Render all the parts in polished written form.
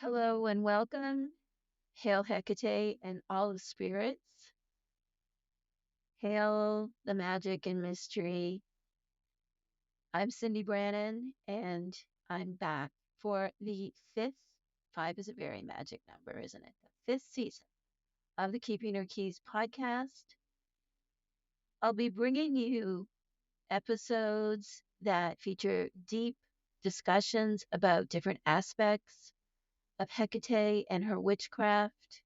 Hello and welcome. Hail Hekate and all the spirits. Hail the magic and mystery. I'm Cindy Brannon and I'm back for the fifth. Five is a very magic number, isn't it? The fifth season of the Keeping Her Keys podcast. I'll be bringing you episodes that feature deep discussions about different aspects of Hekate and her witchcraft,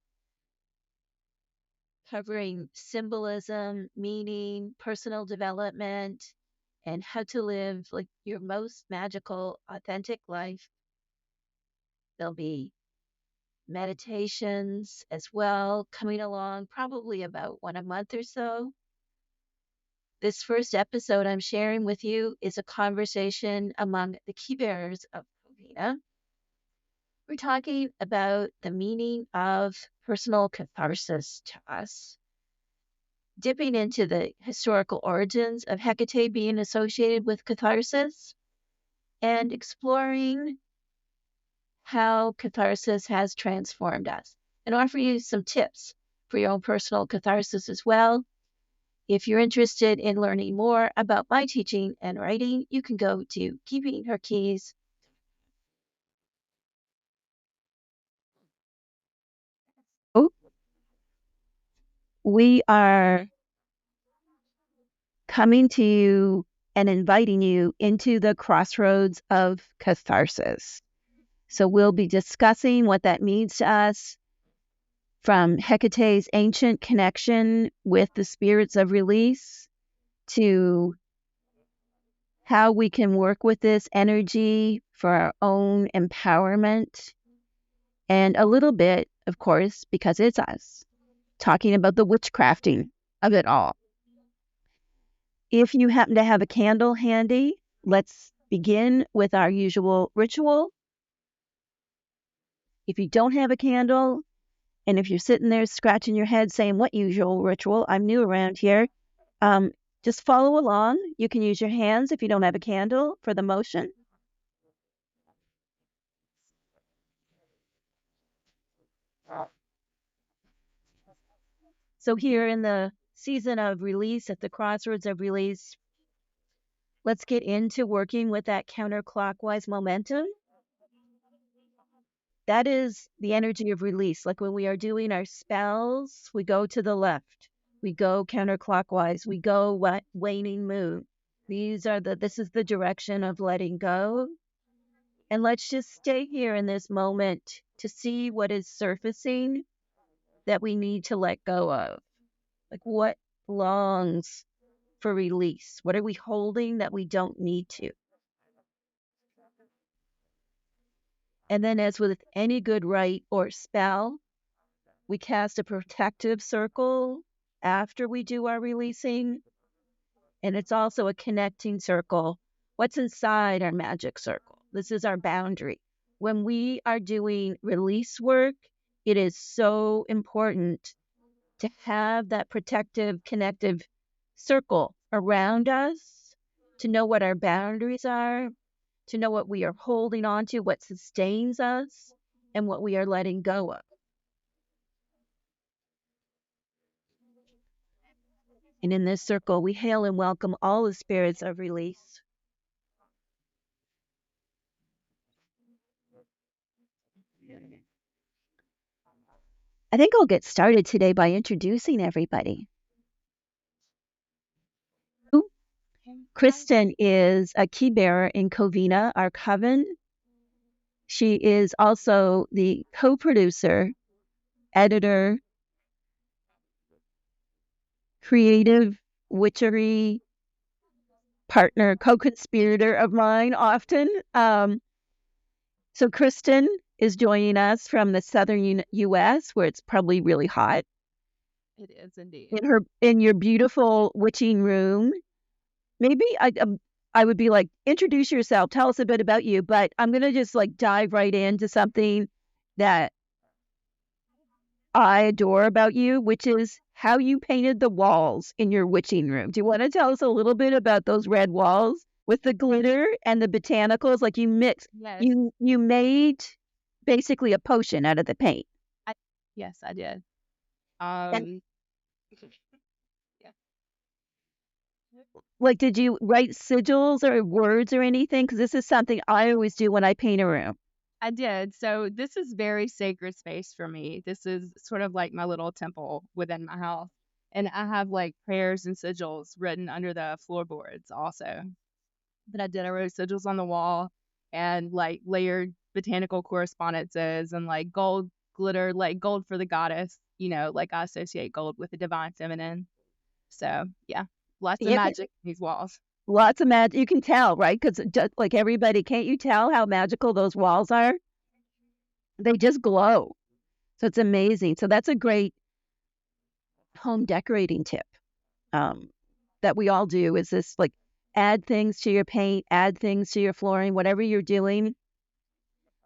covering symbolism, meaning, personal development, and how to live like your most magical, authentic life. There'll be meditations as well coming along, probably about one a month or so. This first episode I'm sharing with you is a conversation among the key bearers of Covina. We're talking about the meaning of personal catharsis to us, dipping into the historical origins of Hecate being associated with catharsis, and exploring how catharsis has transformed us, and offer you some tips for your own personal catharsis as well. If you're interested in learning more about my teaching and writing, you can go to Keeping Her Keys. Oh, we are coming to you and inviting you into the crossroads of catharsis. So we'll be discussing what that means to us, from Hecate's ancient connection with the spirits of release to how we can work with this energy for our own empowerment, and a little bit, of course, because it's us, talking about the witchcrafting of it all. If you happen to have a candle handy, let's begin with our usual ritual. If you don't have a candle, and if you're sitting there scratching your head saying, what usual ritual? I'm new around here. Just follow along. You can use your hands if you don't have a candle for the motion. So here in the season of release, at the crossroads of release, let's get into working with that counterclockwise momentum. That is the energy of release. Like when we are doing our spells, we go to the left, we go counterclockwise, we go waning moon. This is the direction of letting go. And let's just stay here in this moment to see what is surfacing that we need to let go of. Like what longs for release? What are we holding that we don't need to? And then, as with any good rite or spell, we cast a protective circle after we do our releasing. And it's also a connecting circle. What's inside our magic circle? This is our boundary. When we are doing release work, it is so important to have that protective, connective circle around us, to know what our boundaries are, to know what we are holding on to, what sustains us, and what we are letting go of. And in this circle, we hail and welcome all the spirits of release. I think I'll get started today by introducing everybody. Kristen is a key bearer in Covina, our coven. She is also the co-producer, editor, creative witchery partner, co-conspirator of mine often. So Kristen is joining us from the southern U.S., where it's probably really hot. It is indeed. In your beautiful witching room. Maybe I would be like, introduce yourself, tell us a bit about you. But I'm gonna just like dive right into something that I adore about you, which is how you painted the walls in your witching room. Do you want to tell us a little bit about those red walls with the glitter and the botanicals? Like you mixed, Yes. you made basically a potion out of the paint. I, yes, I did. And Um, yeah, like, did you write sigils or words or anything? Because this is something I always do when I paint a room. I did. So this is very sacred space for me. This is sort of like my little temple within my house. And I have like prayers and sigils written under the floorboards also. But I did. I wrote sigils on the wall and like layered botanical correspondences and like gold glitter, like gold for the goddess. Like I associate gold with the divine feminine. So yeah, lots of You can, magic in these walls. lots of magic. You can tell, right? Because like everybody, can't you tell how magical those walls are? They just glow. So it's amazing. So that's a great home decorating tip um, that we all do. Is this like add things to your paint, add things to your flooring, whatever you're doing,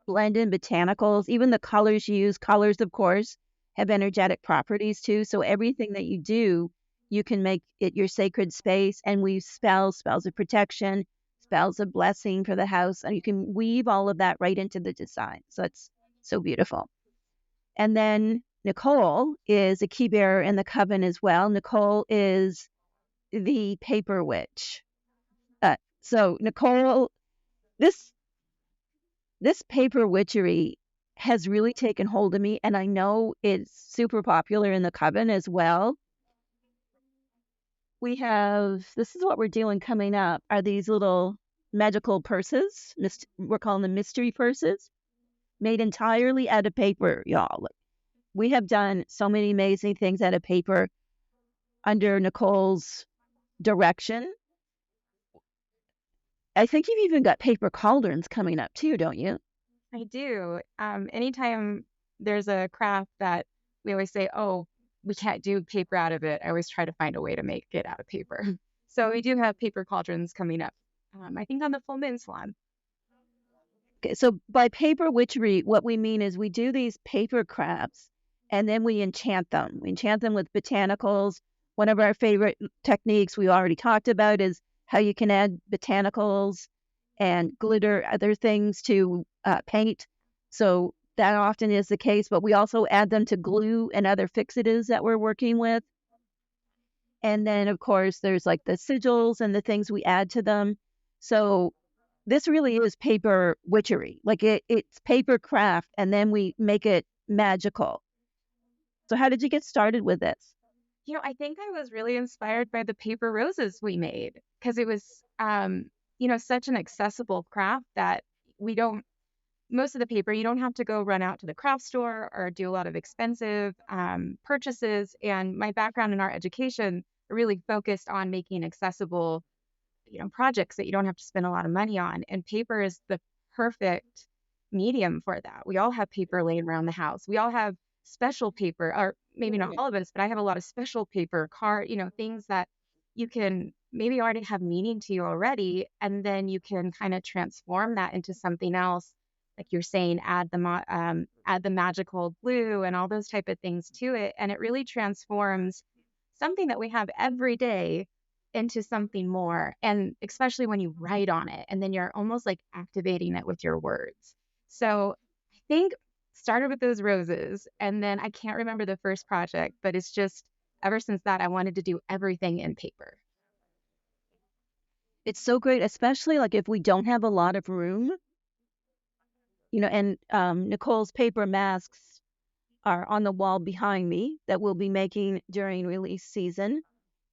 blend in botanicals, even the colors you use. Colors, of course, have energetic properties too. So everything that you do, you can make it your sacred space. And we spells of protection, spells of blessing for the house. And you can weave all of that right into the design. So it's so beautiful. And then Nicole is a key bearer in the coven as well. Nicole is the paper witch. So Nicole, this this paper witchery has really taken hold of me, and I know it's super popular in the coven as well. We have this is what we're doing coming up are these little magical purses. We're calling them mystery purses, made entirely out of paper, y'all. Like, we have done so many amazing things out of paper under Nicole's direction. I think you've even got paper cauldrons coming up too, don't you? I do. Anytime there's a craft that we always say, oh, we can't do paper out of it, I always try to find a way to make it out of paper. So we do have paper cauldrons coming up, I think on the full moon salon. Okay, so by paper witchery, what we mean is we do these paper crafts and then we enchant them. We enchant them with botanicals. One of our favorite techniques we already talked about is how you can add botanicals and glitter, other things to paint. So that often is the case, but we also add them to glue and other fixatives that we're working with. And then, of course, there's like the sigils and the things we add to them. So this really is paper witchery. Like it's paper craft, and then we make it magical. So how did you get started with this? I think I was really inspired by the paper roses we made because it was, such an accessible craft that we don't, most of the paper, you don't have to go run out to the craft store or do a lot of expensive purchases. And my background in art education really focused on making accessible, projects that you don't have to spend a lot of money on. And paper is the perfect medium for that. We all have paper laying around the house. We all have special paper, or maybe not all of us, but I have a lot of special paper, card, things that you can maybe already have meaning to you already, and then you can kind of transform that into something else. Like you're saying, add the magical glue and all those type of things to it, and it really transforms something that we have every day into something more. And especially when you write on it and then you're almost like activating it with your words. So I think started with those roses, and then I can't remember the first project, but it's just ever since that I wanted to do everything in paper. It's so great, especially like if we don't have a lot of room, and Nicole's paper masks are on the wall behind me that we'll be making during release season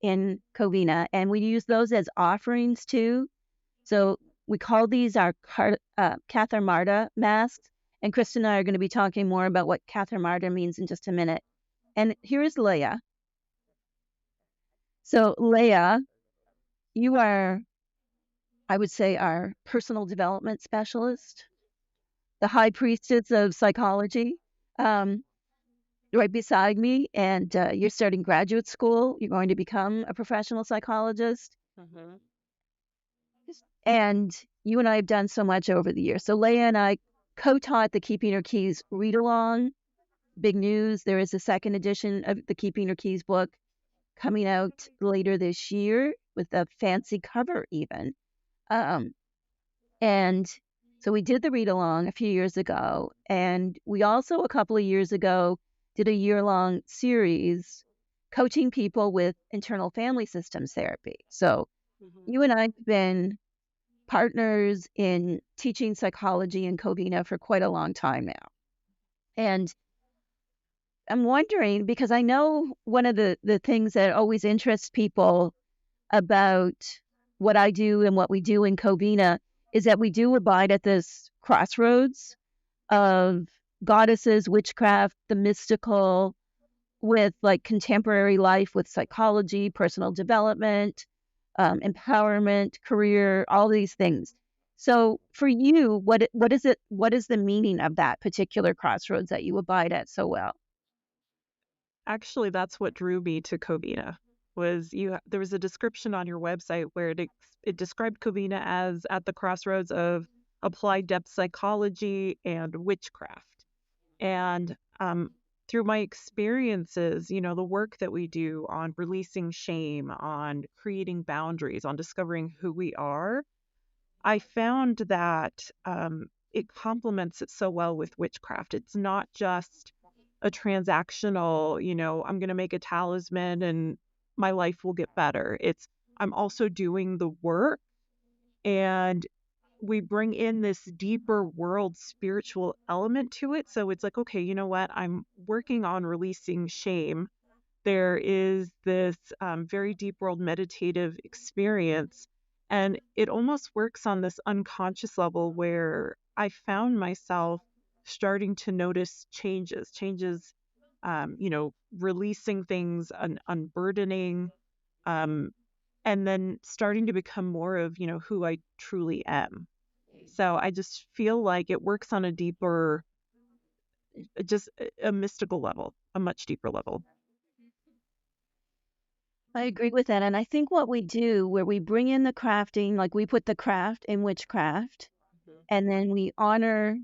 in Covina. And we use those as offerings too. So we call these our Catharmarda masks. And Krista and I are going to be talking more about what Catharmarda means in just a minute. And here is Leia. So, Leia, you are, I would say, our personal development specialist, the high priestess of psychology, um, right beside me. And you're starting graduate school. You're going to become a professional psychologist. Mm-hmm. And you and I have done so much over the years. So, Leia and I co taught the Keeping Her Keys read along. Big news. There is a second edition of the Keeping Her Keys book coming out later this year with a fancy cover, even. And So we did the read along a few years ago, and we also a couple of years ago did a year-long series coaching people with internal family systems therapy. So you and I have been partners in teaching psychology in Covina for quite a long time now. And I'm wondering, because I know one of the things that always interests people about what I do and what we do in Covina is that we do abide at this crossroads of goddesses, witchcraft, the mystical, with like contemporary life, with psychology, personal development, empowerment, career, all these things. So for you, what is it? What is the meaning of that particular crossroads that you abide at so well? Actually, that's what drew me to Covina. There was a description on your website where it described Covina as at the crossroads of applied depth psychology and witchcraft. And through my experiences, the work that we do on releasing shame, on creating boundaries, on discovering who we are, I found that it complements it so well with witchcraft. It's not just a transactional, I'm going to make a talisman and my life will get better. I'm also doing the work, and we bring in this deeper world spiritual element to it. So it's like, okay, you know what? I'm working on releasing shame. There is this very deep world meditative experience, and it almost works on this unconscious level where I found myself starting to notice changes, releasing things, unburdening, um, and then starting to become more of, who I truly am. So I just feel like it works on a deeper, just a mystical level, a much deeper level. I agree with that. And I think what we do, where we bring in the crafting, like we put the craft in witchcraft, and then we honor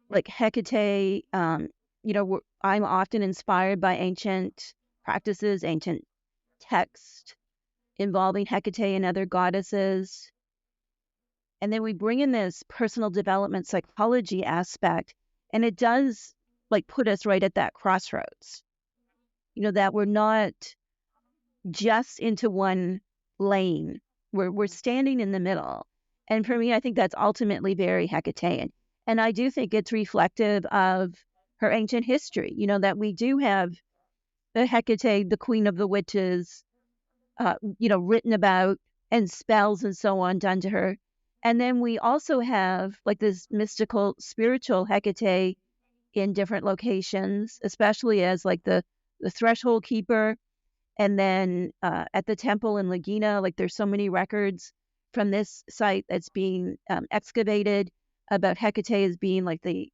like Hekate. I'm often inspired by ancient practices, ancient text involving Hekate and other goddesses. And then we bring in this personal development psychology aspect, and it does like put us right at that crossroads, that we're not just into one lane. We're standing in the middle. And for me, I think that's ultimately very Hecatean. And I do think it's reflective of her ancient history, that we do have the Hecate, the queen of the witches, written about, and spells and so on done to her. And then we also have like this mystical, spiritual Hecate in different locations, especially as like the threshold keeper. And then at the temple in Lagina, like there's so many records from this site that's being excavated about Hecate as being like the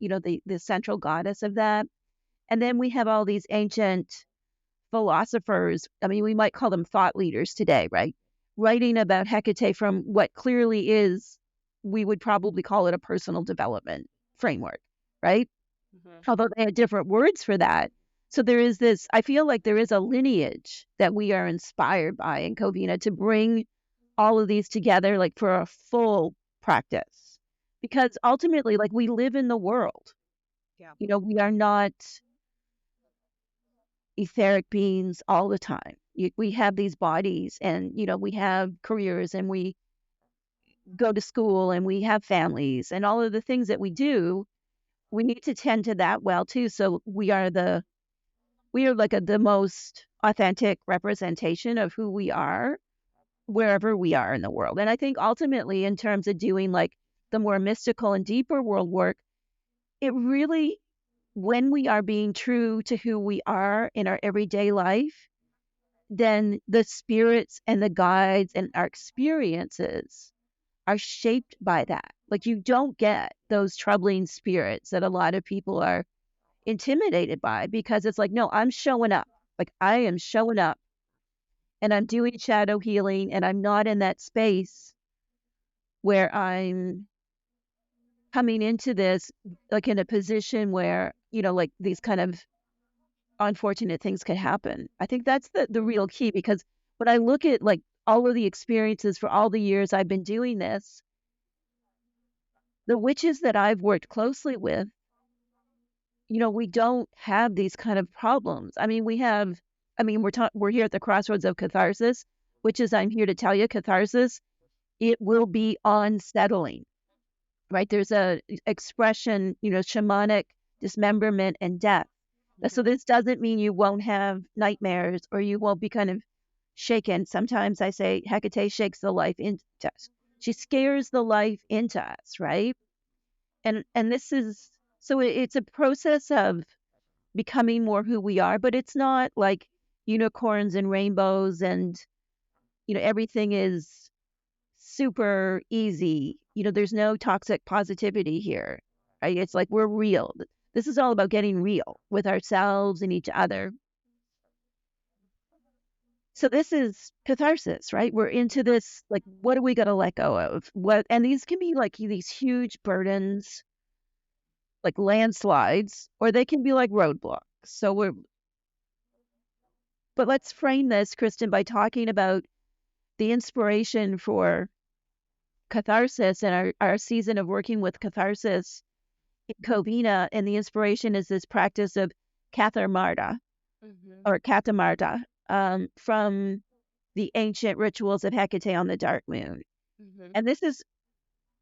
central goddess of that. And then we have all these ancient philosophers. I mean, we might call them thought leaders today, right? Writing about Hecate from what clearly is, we would probably call it a personal development framework, right? Although they had different words for that. So there is this, I feel like there is a lineage that we are inspired by in Covina to bring all of these together, like for a full practice. Because ultimately, like we live in the world. Yeah. We are not etheric beings all the time. We have these bodies, and, we have careers, and we go to school, and we have families, and all of the things that we do, we need to tend to that well too. So we are like the most authentic representation of who we are wherever we are in the world. And I think ultimately, in terms of doing like the more mystical and deeper world work, it really, when we are being true to who we are in our everyday life, then the spirits and the guides and our experiences are shaped by that. Like you don't get those troubling spirits that a lot of people are intimidated by, because it's like, no, I'm showing up. Like I am showing up, and I'm doing shadow healing, and I'm not in that space where I'm coming into this like in a position where, like these kind of unfortunate things could happen. I think that's the real key, because when I look at like all of the experiences for all the years I've been doing this, the witches that I've worked closely with, we don't have these kind of problems. I mean, we're here at the Crossroads of Catharsis, which is, I'm here to tell you, catharsis, it will be unsettling, right? There's a expression, shamanic dismemberment and death. So this doesn't mean you won't have nightmares or you won't be kind of shaken. Sometimes I say Hekate shakes the life into us. She scares the life into us, right? And this is so it's a process of becoming more who we are, but it's not like unicorns and rainbows and everything is super easy. There's no toxic positivity here, right? It's like we're real. This is all about getting real with ourselves and each other. So this is catharsis, right? We're into this, like, what are we going to let go of? And these can be like these huge burdens, like landslides, or they can be like roadblocks. But let's frame this, Kristen, by talking about the inspiration for catharsis and our season of working with catharsis in Covina. And the inspiration is this practice of Catharmarta or Catamarta from the ancient rituals of Hecate on the dark moon. And this is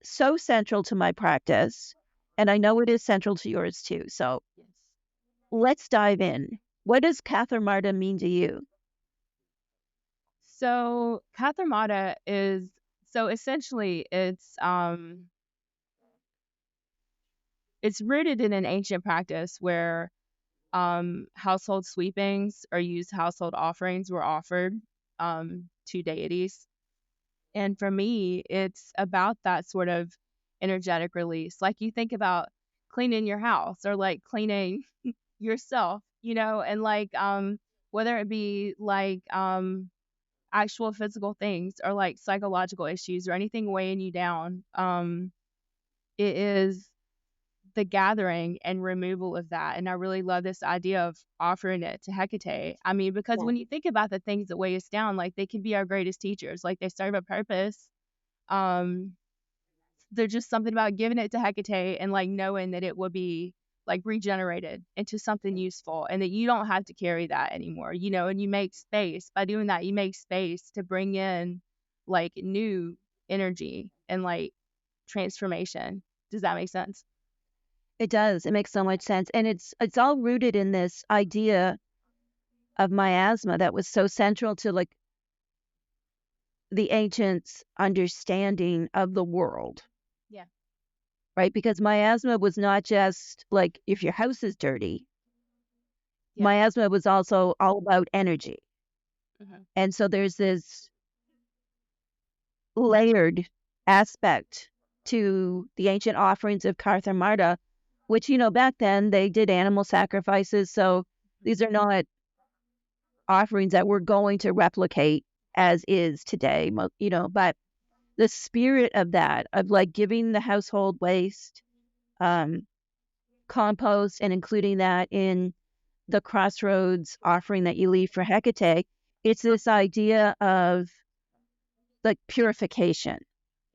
so central to my practice. And I know it is central to yours too. So let's dive in. What does Catharmarta mean to you? So Catharmata is essentially it's rooted in an ancient practice where household sweepings or used household offerings were offered to deities. And for me, it's about that sort of energetic release. Like you think about cleaning your house or like cleaning yourself, and like whether it be like actual physical things or like psychological issues or anything weighing you down. It is the gathering and removal of that. And I really love this idea of offering it to Hecate. I mean, because when you think about the things that weigh us down, like they can be our greatest teachers, like they serve a purpose. There's just something about giving it to Hecate and like knowing that it will be like regenerated into something useful and that you don't have to carry that anymore, and you make space. By doing that, you make space to bring in like new energy and like transformation. Does that make sense? It does. It makes so much sense. And it's all rooted in this idea of miasma that was so central to like the ancients' understanding of the world. Yeah. Right? Because miasma was not just like if your house is dirty. Yeah. Miasma was also all about energy. And so there's this layered aspect to the ancient offerings of Catharmarta, which, back then they did animal sacrifices. So these are not offerings that we're going to replicate as is today, but the spirit of that, of like giving the household waste, compost, and including that in the crossroads offering that you leave for Hecate, it's this idea of like purification.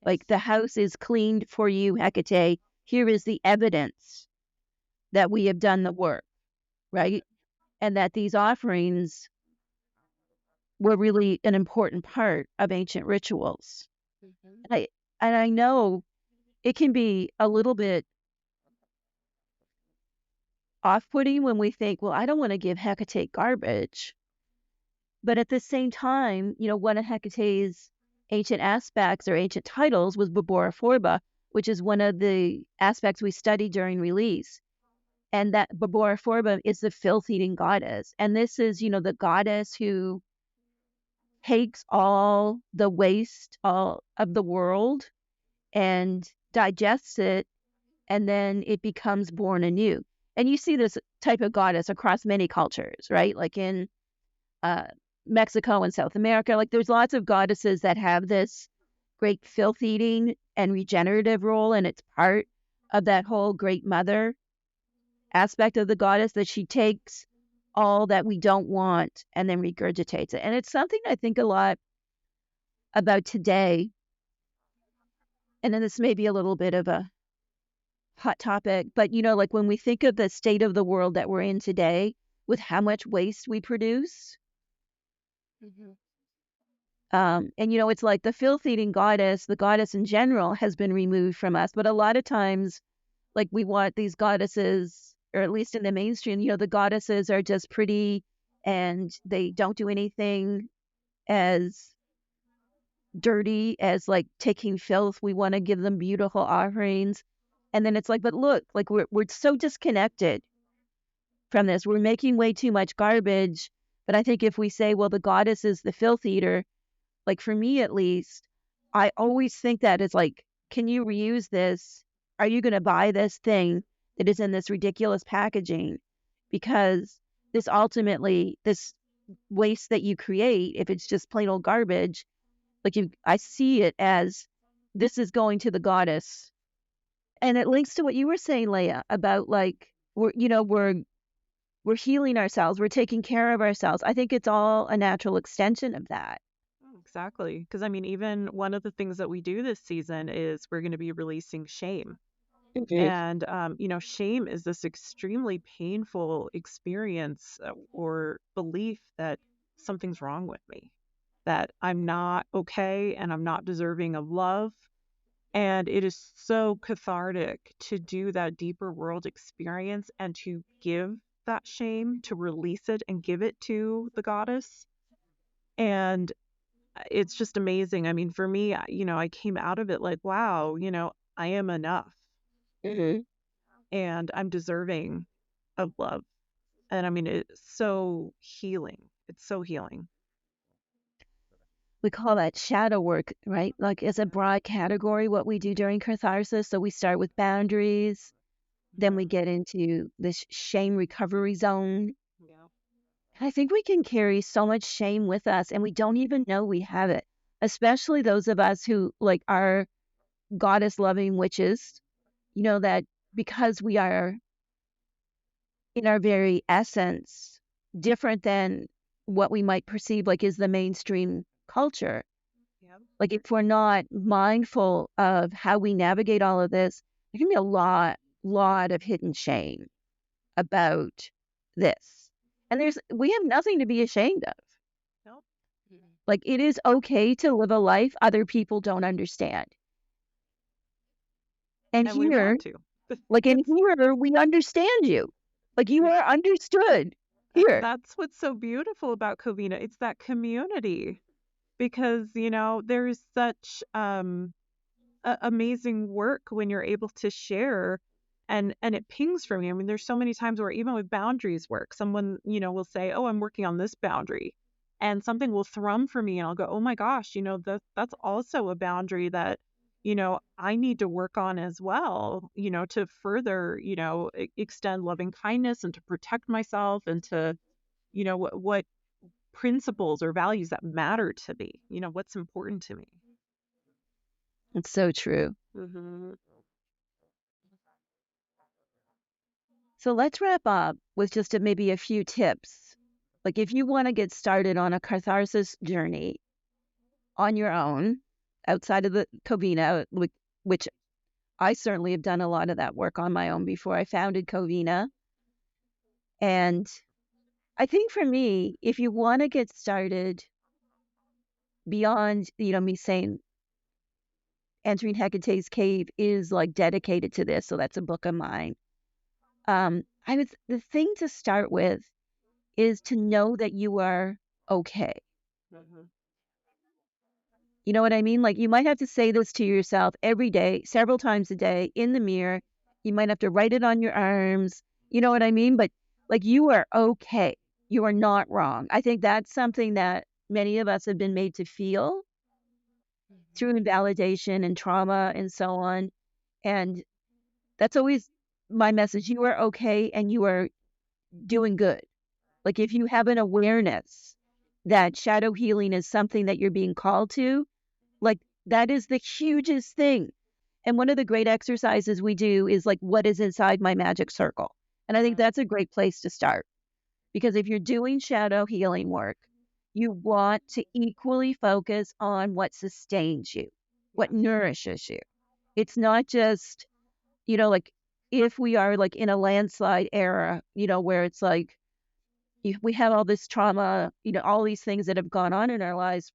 Like the house is cleaned for you, Hecate. Here is the evidence that we have done the work, right? And that these offerings were really an important part of ancient rituals. And I know it can be a little bit off-putting when we think, well, I don't want to give Hecate garbage. But at the same time, one of Hecate's ancient aspects or ancient titles was Babora, which is one of the aspects we studied during release. And that Babora is the filth-eating goddess. And this is, the goddess who takes all the waste all of the world and digests it, and then it becomes born anew. And you see this type of goddess across many cultures, right? Like in Mexico and South America, like there's lots of goddesses that have this great filth eating and regenerative role, and it's part of that whole great mother aspect of the goddess, that she takes all that we don't want and then regurgitates it. And it's something I think a lot about today. And then this may be a little bit of a hot topic, but like when we think of the state of the world that we're in today with how much waste we produce, and it's like the filth eating goddess, the goddess in general, has been removed from us. But a lot of times, like we want these goddesses, or at least in the mainstream, the goddesses are just pretty and they don't do anything as dirty as like taking filth. We want to give them beautiful offerings. And then it's like, but look, like we're so disconnected from this. We're making way too much garbage. But I think if we say, well, the goddess is the filth eater, like for me at least, I always think that it's like, can you reuse this? Are you going to buy this thing that is in this ridiculous packaging? Because this ultimately, this waste that you create, if it's just plain old garbage, like I see it as this is going to the goddess. And it links to what you were saying, Leah, about like we're healing ourselves, we're taking care of ourselves. I think it's all a natural extension of that. Exactly. Because I mean, even one of the things that we do this season is we're going to be releasing shame. And, shame is this extremely painful experience or belief that something's wrong with me, that I'm not okay and I'm not deserving of love. And it is so cathartic to do that deeper world experience and to give that shame, to release it and give it to the goddess. And it's just amazing. I mean, for me, I came out of it like, wow, I am enough and I'm deserving of love. And I mean, it's so healing. It's so healing. We call that shadow work, right? Like as a broad category, what we do during catharsis. So we start with boundaries, then we get into this shame recovery zone. Yeah. And I think we can carry so much shame with us and we don't even know we have it, especially those of us who like are goddess loving witches, that because we are in our very essence different than what we might perceive like is the mainstream culture. Yeah. Like if we're not mindful of how we navigate all of this, there can be a lot of hidden shame about this. And we have nothing to be ashamed of. Nope. Like it is okay to live a life other people don't understand. And And we here, want to. like in here, we understand you. Like you are understood here. That's what's so beautiful about Covina. It's that community because, there's such amazing work when you're able to share and it pings for me. I mean, there's so many times where even with boundaries work, someone, will say, "Oh, I'm working on this boundary." And something will thrum for me and I'll go, "Oh my gosh, that's also a boundary that, I need to work on as well, to further, extend loving kindness and to protect myself and to, what principles or values that matter to me, what's important to me." It's so true. So let's wrap up with just maybe a few tips. Like if you want to get started on a catharsis journey on your own, outside of the Covina, which I certainly have done a lot of that work on my own before I founded Covina. And I think for me, if you want to get started beyond, me saying entering Hecate's cave is like dedicated to this, so that's a book of mine. The thing to start with is to know that you are okay. You know what I mean? Like you might have to say this to yourself every day, several times a day in the mirror. You might have to write it on your arms. You know what I mean? But like you are okay. You are not wrong. I think that's something that many of us have been made to feel through invalidation and trauma and so on. And that's always my message. You are okay and you are doing good. Like if you have an awareness that shadow healing is something that you're being called to, like that is the hugest thing. And one of the great exercises we do is like, what is inside my magic circle? And I think that's a great place to start. Because if you're doing shadow healing work, you want to equally focus on what sustains you, what nourishes you. It's not just, like if we are like in a landslide era, where it's like we have all this trauma, all these things that have gone on in our lives,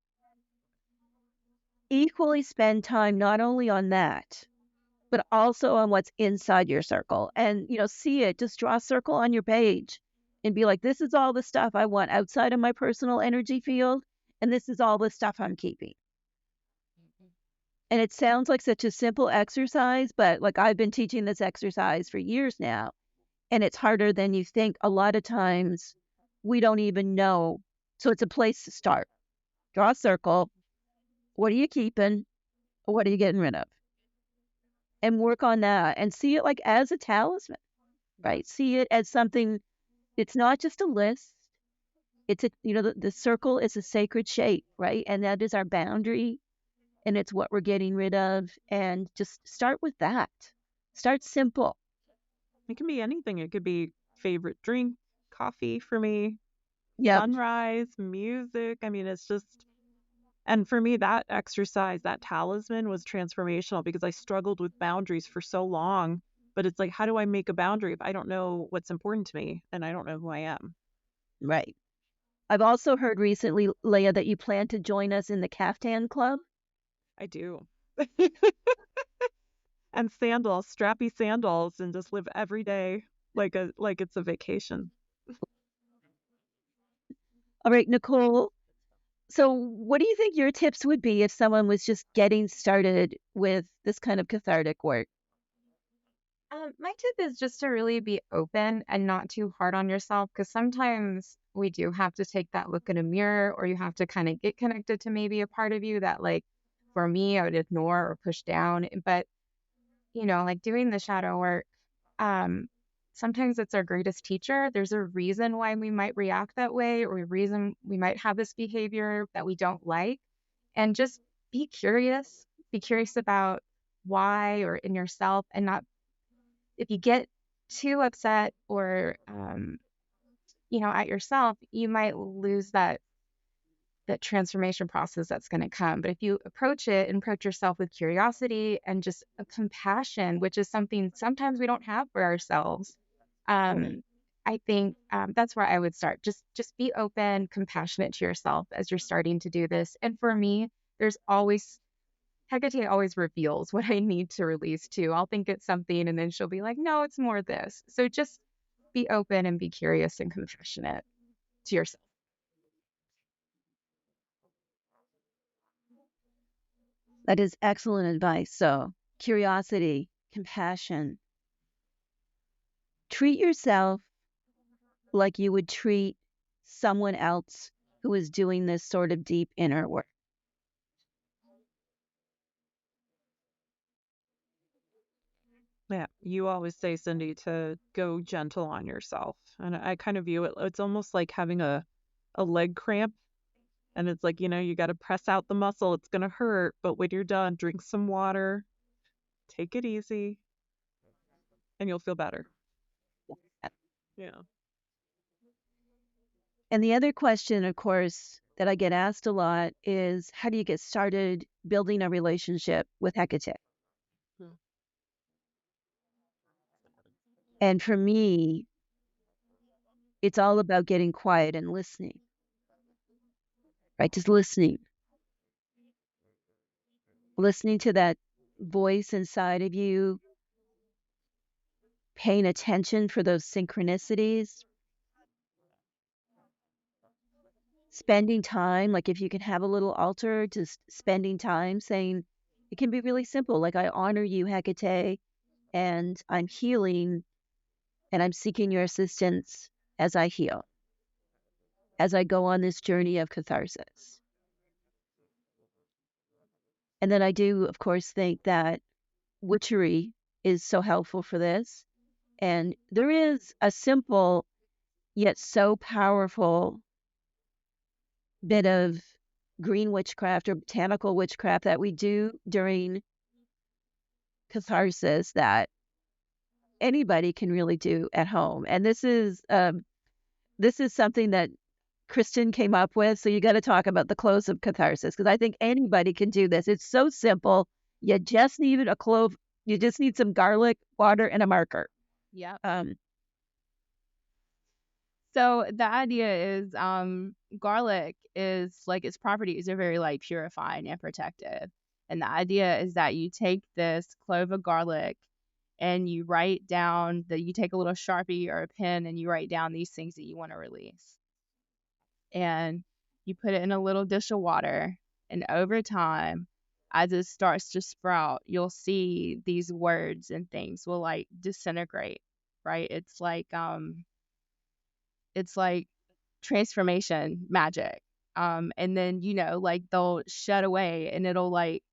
equally spend time not only on that, but also on what's inside your circle. And, see it, just draw a circle on your page and be like, this is all the stuff I want outside of my personal energy field. And this is all the stuff I'm keeping. And it sounds like such a simple exercise, but like I've been teaching this exercise for years now, and it's harder than you think. A lot of times we don't even know. So it's a place to start. Draw a circle. What are you keeping? What are you getting rid of? And work on that and see it like as a talisman, right? See it as something. It's not just a list. It's the circle is a sacred shape, right? And that is our boundary, and it's what we're getting rid of. And just start with that. Start simple. It can be anything. It could be favorite drink, coffee for me, Yeah. sunrise, music. I mean, it's just, and for me, that exercise, that talisman was transformational because I struggled with boundaries for so long. But it's like, how do I make a boundary if I don't know what's important to me and I don't know who I am? Right. I've also heard recently, Leah, that you plan to join us in the Caftan Club. I do. And sandals, strappy sandals, and just live every day like it's a vacation. All right, Nicole. So what do you think your tips would be if someone was just getting started with this kind of cathartic work? My tip is just to really be open and not too hard on yourself, because sometimes we do have to take that look in a mirror, or you have to kind of get connected to maybe a part of you that, like, for me, I would ignore or push down. But, like doing the shadow work, sometimes it's our greatest teacher. There's a reason why we might react that way, or a reason we might have this behavior that we don't like. And just be curious. Be curious about why, or in yourself, and not, if you get too upset or at yourself, you might lose that transformation process that's going to come. But if you approach it and approach yourself with curiosity and just a compassion, which is something sometimes we don't have for ourselves, I think that's where I would start. Just be open, compassionate to yourself as you're starting to do this. And for me, there's always Hekate always reveals what I need to release too. I'll think it's something and then she'll be like, no, it's more this. So just be open and be curious and compassionate to yourself. That is excellent advice. So curiosity, compassion. Treat yourself like you would treat someone else who is doing this sort of deep inner work. Yeah, you always say, Cindy, to go gentle on yourself. And I kind of view it, it's almost like having a leg cramp. And it's like, you got to press out the muscle. It's going to hurt. But when you're done, drink some water, take it easy, and you'll feel better. Yeah. And the other question, of course, that I get asked a lot is, how do you get started building a relationship with Hekate? Hmm. And for me, it's all about getting quiet and listening, right? Just listening. Listening to that voice inside of you, paying attention for those synchronicities, spending time, like if you can have a little altar, just spending time saying, it can be really simple. Like, I honor you, Hekate, and I'm healing, and I'm seeking your assistance as I heal, as I go on this journey of catharsis. And then I do, of course, think that witchery is so helpful for this. And there is a simple yet so powerful bit of green witchcraft or botanical witchcraft that we do during catharsis that anybody can really do at home. And this is something that Kristen came up with. So you got to talk about the cloves of catharsis, because I think anybody can do this. It's so simple. You just need a clove. You just need some garlic, water, and a marker. Yep. Um, So the idea is garlic is like its properties are very like purifying and protective. And the idea is that you take this clove of garlic and you write down that you take a little Sharpie or a pen and you write down these things that you want to release. And you put it in a little dish of water. And over time, as it starts to sprout, you'll see these words and things will like disintegrate, right? It's like transformation magic. And then, like they'll shed away and it'll like,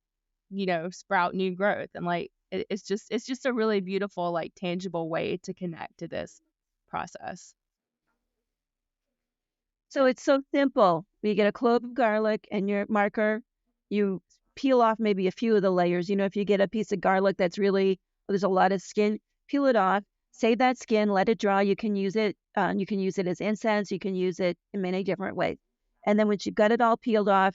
sprout new growth. And like, it's just a really beautiful, like tangible way to connect to this process. So it's so simple. You get a clove of garlic and your marker. You peel off maybe a few of the layers. If you get a piece of garlic that's really, there's a lot of skin, peel it off, save that skin, let it dry. You can use it. You can use it as incense. You can use it in many different ways. And then once you've got it all peeled off,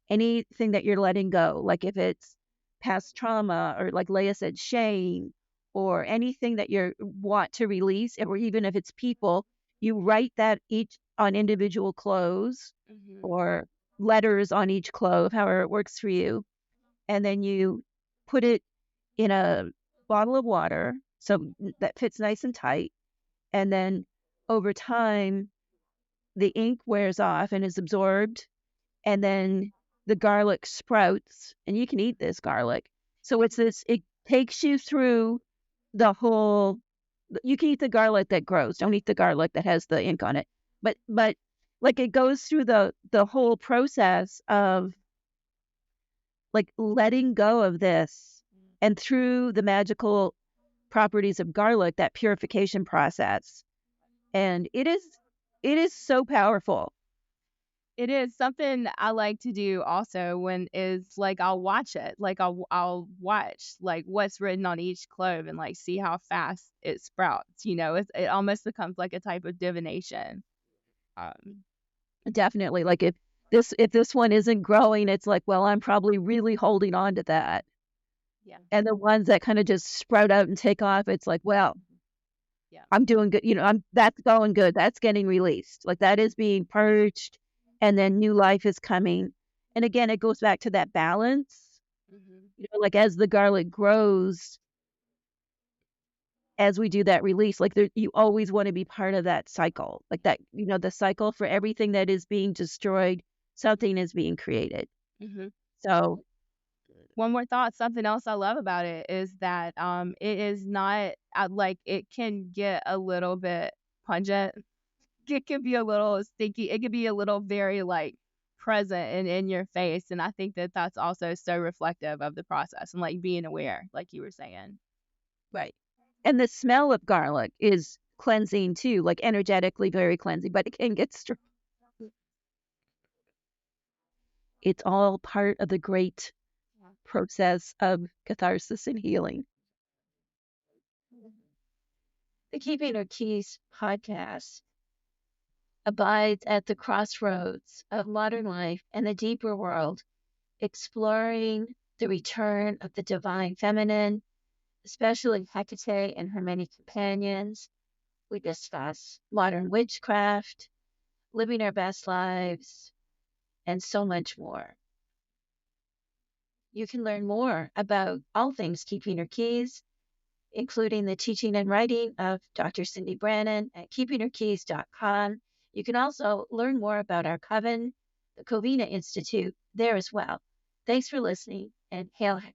anything that you're letting go, like if it's past trauma or like Leah said, shame, or anything that you want to release, or even if it's people, you write that each on individual cloves Mm-hmm. or letters on each clove, however it works for you. And then you put it in a bottle of water so that fits nice and tight. And then over time, the ink wears off and is absorbed. And then the garlic sprouts, and you can eat this garlic. So it takes you through the whole. You can eat the garlic that grows. Don't eat the garlic that has the ink on it. But like it goes through the whole process of like letting go of this, and through the magical properties of garlic, that purification process. And it is so powerful. It is something I like to do also when is like I'll watch it. Like I'll watch like what's written on each clove and like see how fast it sprouts. It almost becomes like a type of divination. Um, Definitely. Like if this one isn't growing, it's like, well, I'm probably really holding on to that. yeah, And the ones that kind of just sprout out and take off, it's like, well, yeah. I'm doing good. That's going good. That's getting released. Like that is being purged, and then new life is coming. And again, it goes back to that balance. Mm-hmm. Like as the garlic grows, as we do that release, like you always want to be part of that cycle, like that, the cycle for everything that is being destroyed, something is being created. Mm-hmm. So One more thought. Something else I love about it is that it is not like it can get a little bit pungent. It can be a little sticky. It can be a little very like present and in your face. And I think that that's also so reflective of the process and like being aware, like you were saying. right. And the smell of garlic is cleansing too, like energetically very cleansing, but it can get it's all part of the great process of catharsis and healing. The Keeping Her Keys podcast abides at the crossroads of modern life and the deeper world, exploring the return of the divine feminine, especially Hekate and her many companions. We discuss modern witchcraft, living our best lives, and so much more. You can learn more about all things Keeping Her Keys, including the teaching and writing of Dr. Cindy Brannon at keepingherkeys.com. You can also learn more about our coven, the Covina Institute, there as well. Thanks for listening, and hail Hekate.